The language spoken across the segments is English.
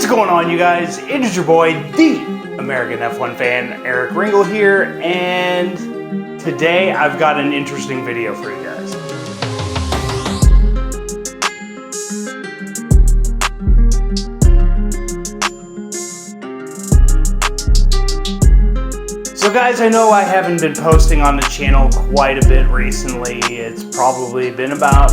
going on, you guys? It is your boy, the American F1 fan, Eric Ringel here, and today I've got an interesting video for you guys. So guys, I know I haven't been posting on the channel quite a bit recently. It's probably been about,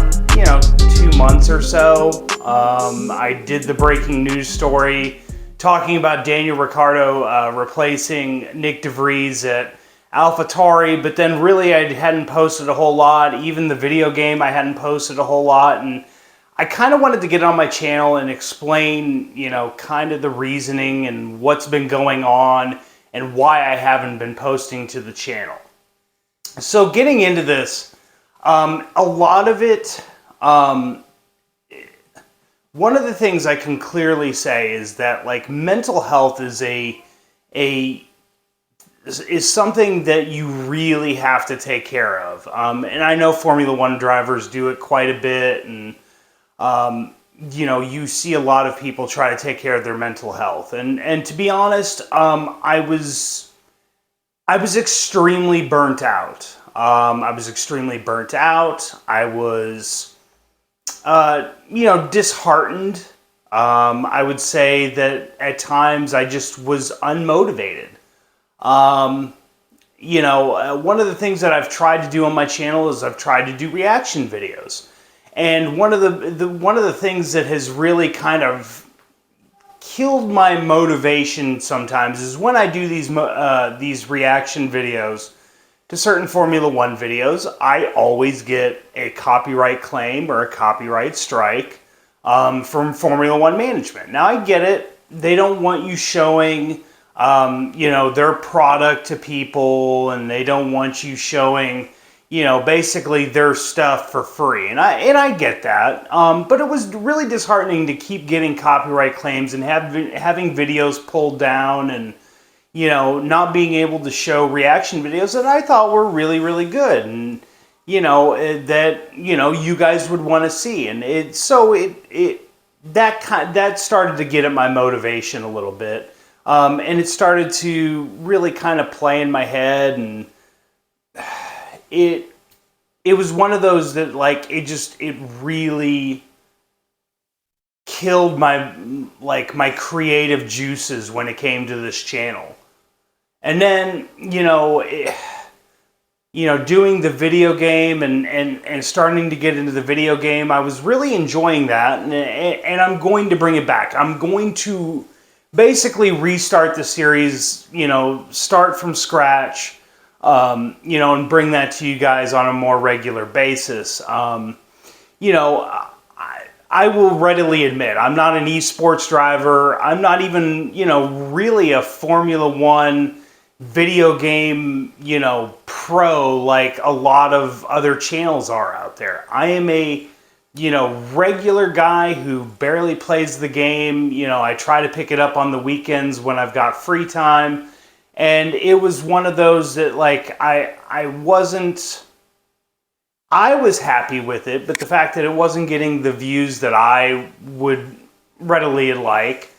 2 months or so. I did the breaking news story talking about Daniel Ricciardo replacing Nick DeVries at AlphaTauri, but then really I hadn't posted a whole lot. Even the video game I hadn't posted a whole lot, and I kind of wanted to get on my channel and explain, kind of the reasoning and what's been going on and why I haven't been posting to the channel. So getting into this, a lot of it, one of the things I can clearly say is that mental health is is something that you really have to take care of. And I know Formula One drivers do it quite a bit, and you see a lot of people try to take care of their mental health. And to be honest, I was extremely burnt out. I was disheartened. I would say that at times I just was unmotivated. One of the things that I've tried to do on my channel is I've tried to do reaction videos. And one of the things that has really kind of killed my motivation sometimes is when I do these reaction videos to certain Formula One videos, I always get a copyright claim or a copyright strike from Formula One management. Now I get it; they don't want you showing their product to people, and they don't want you showing basically their stuff for free, and I get that. But it was really disheartening to keep getting copyright claims and having videos pulled down, and not being able to show reaction videos that I thought were really, really good, and that you guys would want to see, and that started to get at my motivation a little bit, and it started to really kind of play in my head, and it was one of those that it really killed my creative juices when it came to this channel. And then doing the video game and starting to get into the video game, I was really enjoying that, and I'm going to bring it back. I'm going to basically restart the series, start from scratch, and bring that to you guys on a more regular basis. I will readily admit, I'm not an esports driver. I'm not even, really a Formula One video game, pro like a lot of other channels are out there. I am a, regular guy who barely plays the game. I try to pick it up on the weekends when I've got free time. And it was one of those that I was happy with it, but the fact that it wasn't getting the views that I would readily like,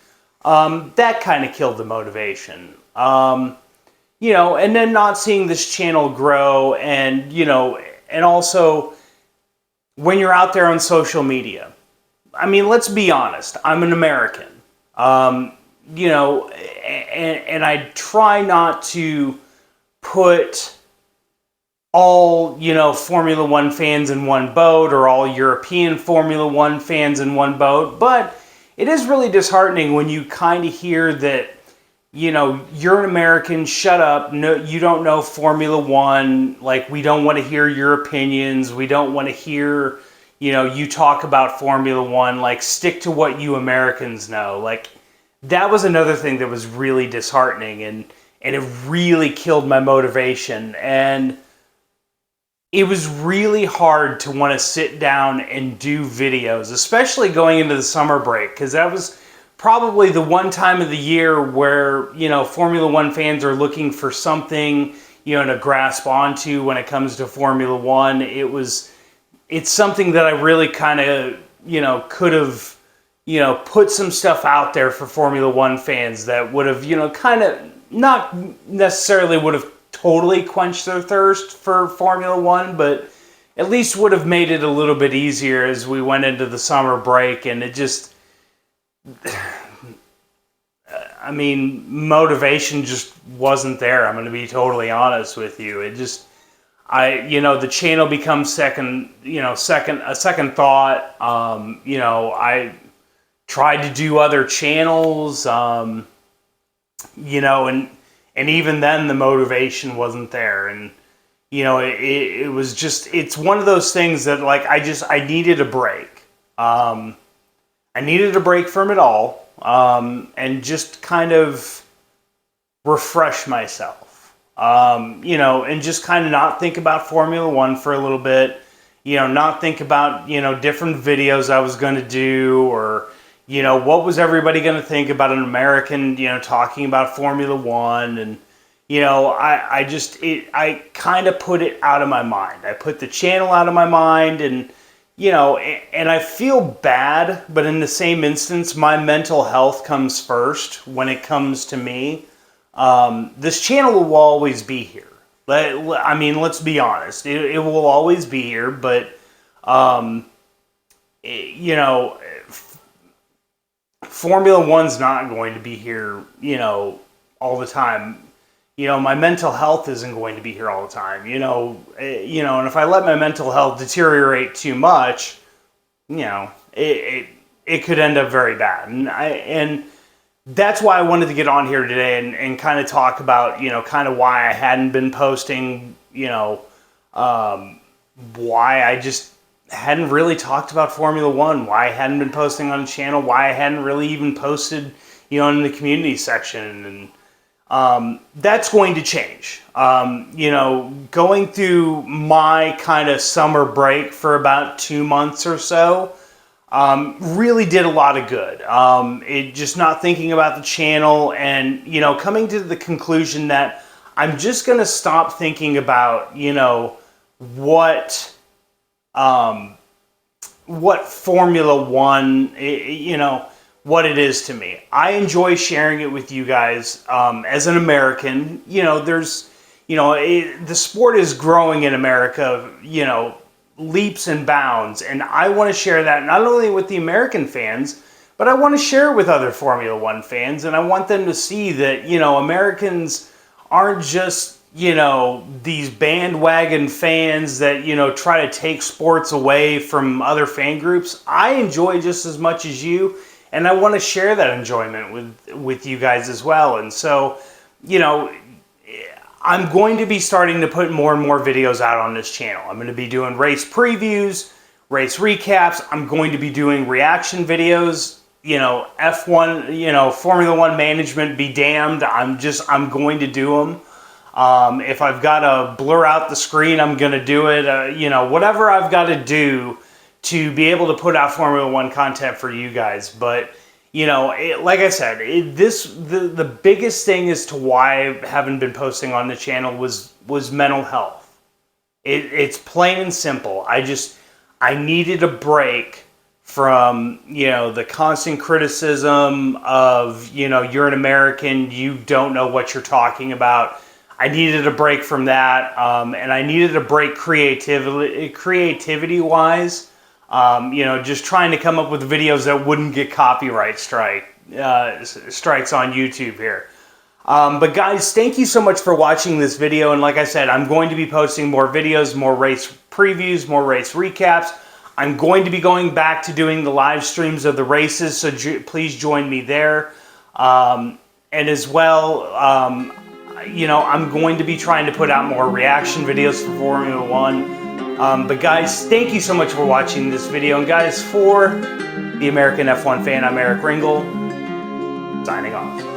that kind of killed the motivation. And then not seeing this channel grow, and also when you're out there on social media, I mean, let's be honest, I'm an American, and I try not to put all, Formula One fans in one boat, or all European Formula One fans in one boat, but it is really disheartening when you kind of hear that, you're an American, shut up, no, you don't know Formula One, we don't want to hear your opinions, we don't want to hear, you talk about Formula One, stick to what you Americans know. That was another thing that was really disheartening, and it really killed my motivation, and it was really hard to want to sit down and do videos, especially going into the summer break, because that was probably the one time of the year where, Formula One fans are looking for something, to grasp onto when it comes to Formula One. It's something that I really kind of, could have, you know, put some stuff out there for Formula One fans that would have, you know, kind of not necessarily would have totally quenched their thirst for Formula One, but at least would have made it a little bit easier as we went into the summer break. And it just, I mean, motivation just wasn't there. I'm going to be totally honest with you. It just, you know, the channel becomes second thought. You know, I tried to do other channels, you know, and even then the motivation wasn't there. And, you know, it was just, it's one of those things that, like, I needed a break. I needed a break from it all, and just kind of refresh myself, you know, and just kind of not think about Formula One for a little bit, you know, not think about, you know, different videos I was going to do, or, you know, what was everybody going to think about an American, you know, talking about Formula One. And, you know, I kind of put it out of my mind. I put the channel out of my mind, and, you know, and I feel bad, but in the same instance, my mental health comes first when it comes to me. This channel will always be here. I mean, let's be honest. It will always be here, but, you know, Formula One's not going to be here, you know, all the time. You know, my mental health isn't going to be here all the time, you know, and if I let my mental health deteriorate too much, you know, it could end up very bad. And that's why I wanted to get on here today and kind of talk about, you know, kind of why I hadn't been posting, you know, why I just hadn't really talked about Formula One, why I hadn't been posting on the channel, why I hadn't really even posted, you know, in the community section. And that's going to change. You know, going through my kind of summer break for about 2 months or so, really did a lot of good. It just not thinking about the channel, and, you know, coming to the conclusion that I'm just going to stop thinking about, you know, what Formula One, you know, what it is to me. I enjoy sharing it with you guys. As an American, you know, there's, you know, the sport is growing in America, you know, leaps and bounds. And I want to share that not only with the American fans, but I want to share it with other Formula One fans. And I want them to see that, you know, Americans aren't just, you know, these bandwagon fans that, you know, try to take sports away from other fan groups. I enjoy just as much as you, and I want to share that enjoyment with you guys as well. And so, you know, I'm going to be starting to put more and more videos out on this channel. I'm going to be doing race previews, race recaps. I'm going to be doing reaction videos, you know, F1, you know, Formula One management be damned. I'm going to do them. If I've got to blur out the screen, I'm going to do it. You know, whatever I've got to do to be able to put out Formula One content for you guys. But, you know, like I said, the biggest thing as to why I haven't been posting on the channel was mental health. It's plain and simple. I needed a break from, you know, the constant criticism of, you know, you're an American, you don't know what you're talking about. I needed a break from that, and I needed a break creativity-wise. You know, just trying to come up with videos that wouldn't get copyright strikes on YouTube here. But guys, thank you so much for watching this video. And like I said, I'm going to be posting more videos, more race previews, more race recaps. I'm going to be going back to doing the live streams of the races, so please join me there. And as well, you know, I'm going to be trying to put out more reaction videos for Formula One. But guys, thank you so much for watching this video. And guys, for the American F1 fan, I'm Eric Ringel, signing off.